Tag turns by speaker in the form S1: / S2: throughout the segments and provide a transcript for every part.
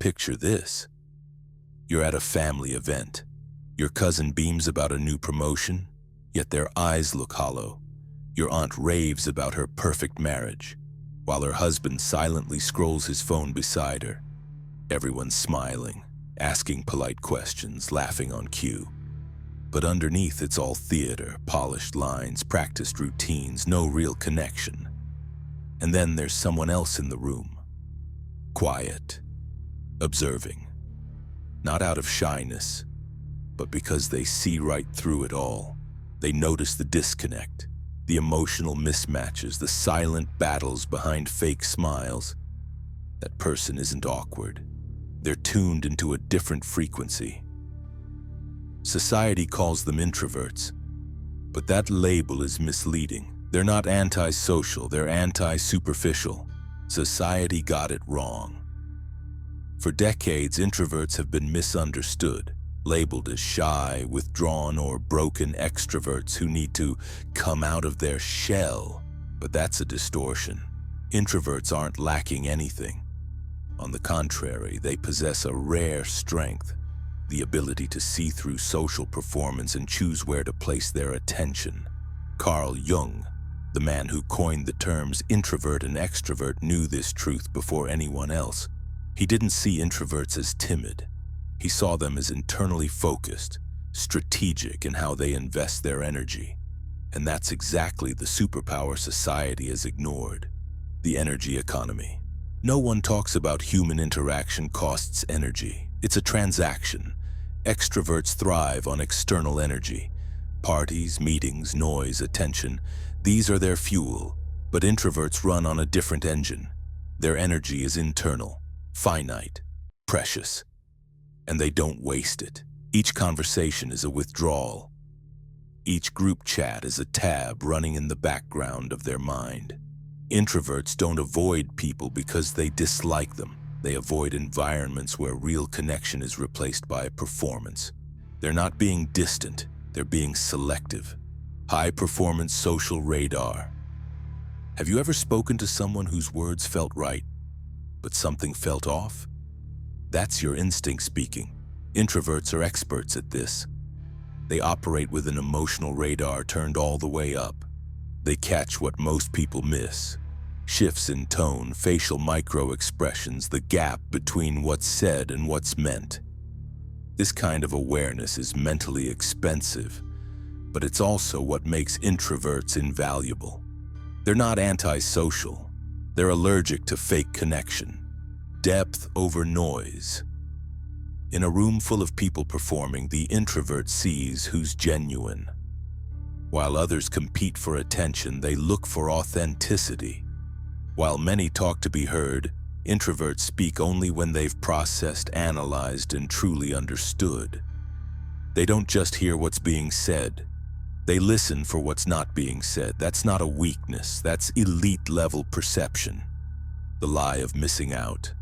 S1: Picture this. You're at a family event. Your cousin beams about a new promotion, yet their eyes look hollow. Your aunt raves about her perfect marriage, while her husband silently scrolls his phone beside her. Everyone's smiling, asking polite questions, laughing on cue. But underneath, it's all theater, polished lines, practiced routines, no real connection. And then there's someone else in the room. Quiet, observing. Not out of shyness, but because they see right through it all. They notice the disconnect, the emotional mismatches, the silent battles behind fake smiles. That person isn't awkward. They're tuned into a different frequency. Society calls them introverts, but that label is misleading. They're not antisocial, they're anti-superficial. Society got it wrong. For decades, introverts have been misunderstood, labeled as shy, withdrawn, or broken extroverts who need to come out of their shell. But that's a distortion. Introverts aren't lacking anything. On the contrary, they possess a rare strength, the ability to see through social performance and choose where to place their attention. Carl Jung, the man who coined the terms introvert and extrovert, knew this truth before anyone else. He didn't see introverts as timid. He saw them as internally focused, strategic in how they invest their energy. And that's exactly the superpower society has ignored: the energy economy. No one talks about human interaction costs energy. It's a transaction. Extroverts thrive on external energy. Parties, meetings, noise, attention, these are their fuel. But introverts run on a different engine. Their energy is internal, finite, precious. And they don't waste it. Each conversation is a withdrawal. Each group chat is a tab running in the background of their mind. Introverts don't avoid people because they dislike them. They avoid environments where real connection is replaced by performance. They're not being distant, they're being selective. High-performance social radar. Have you ever spoken to someone whose words felt right, but something felt off? That's your instinct speaking. Introverts are experts at this. They operate with an emotional radar turned all the way up. They catch what most people miss. Shifts in tone, facial micro-expressions, the gap between what's said and what's meant. This kind of awareness is mentally expensive, but it's also what makes introverts invaluable. They're not antisocial. They're allergic to fake connection. Depth over noise. In a room full of people performing, the introvert sees who's genuine. While others compete for attention, they look for authenticity. While many talk to be heard, introverts speak only when they've processed, analyzed, and truly understood. They don't just hear what's being said. They listen for what's not being said. That's not a weakness. That's elite-level perception. The lie of missing out.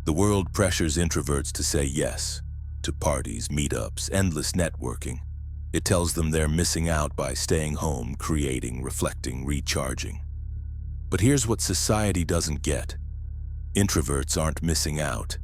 S1: The world pressures introverts to say yes to parties, meetups, endless networking. It tells them they're missing out by staying home, creating, reflecting, recharging. But here's what society doesn't get. Introverts aren't missing out.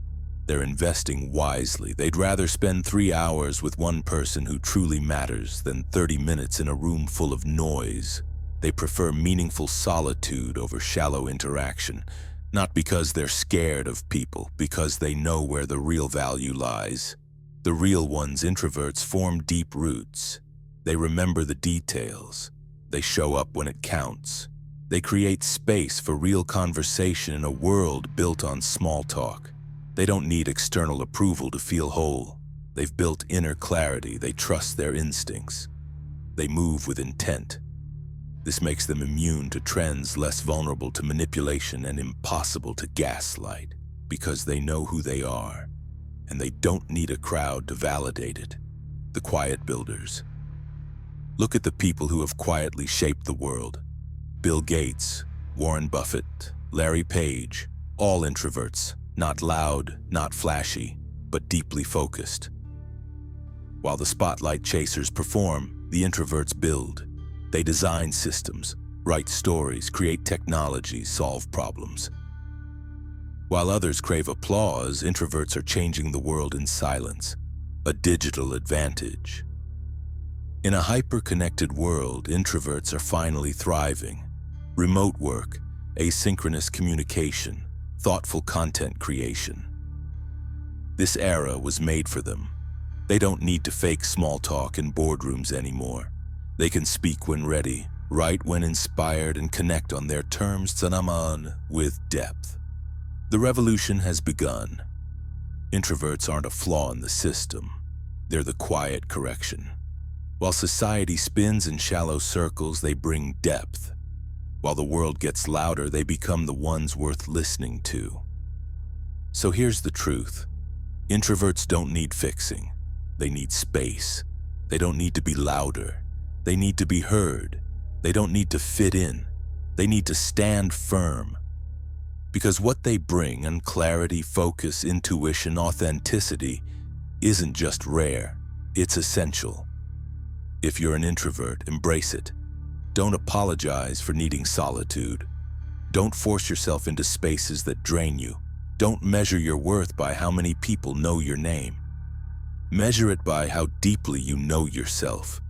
S1: They're investing wisely. They'd rather spend 3 hours with one person who truly matters than 30 minutes in a room full of noise. They prefer meaningful solitude over shallow interaction, not because they're scared of people, because they know where the real value lies. The real ones, introverts, form deep roots. They remember the details. They show up when it counts. They create space for real conversation in a world built on small talk. They don't need external approval to feel whole. They've built inner clarity. They trust their instincts. They move with intent. This makes them immune to trends, less vulnerable to manipulation, and impossible to gaslight, because they know who they are, and they don't need a crowd to validate it. The quiet builders. Look at the people who have quietly shaped the world. Bill Gates, Warren Buffett, Larry Page, all introverts, not loud, not flashy, but deeply focused. While the spotlight chasers perform, the introverts build. They design systems, write stories, create technology, solve problems. While others crave applause, introverts are changing the world in silence, a digital advantage. In a hyper-connected world, introverts are finally thriving. Remote work, asynchronous communication, thoughtful content creation. This era was made for them. They don't need to fake small talk in boardrooms anymore. They can speak when ready, write when inspired, and connect on their terms with depth. The revolution has begun. Introverts aren't a flaw in the system. They're the quiet correction. While society spins in shallow circles, they bring depth. While the world gets louder, they become the ones worth listening to. So here's the truth. Introverts don't need fixing. They need space. They don't need to be louder. They need to be heard. They don't need to fit in. They need to stand firm. Because what they bring in clarity, focus, intuition, authenticity isn't just rare, it's essential. If you're an introvert, embrace it. Don't apologize for needing solitude. Don't force yourself into spaces that drain you. Don't measure your worth by how many people know your name. Measure it by how deeply you know yourself.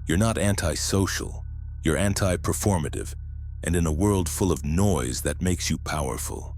S1: You're not antisocial, you're anti-performative, and in a world full of noise that makes you powerful.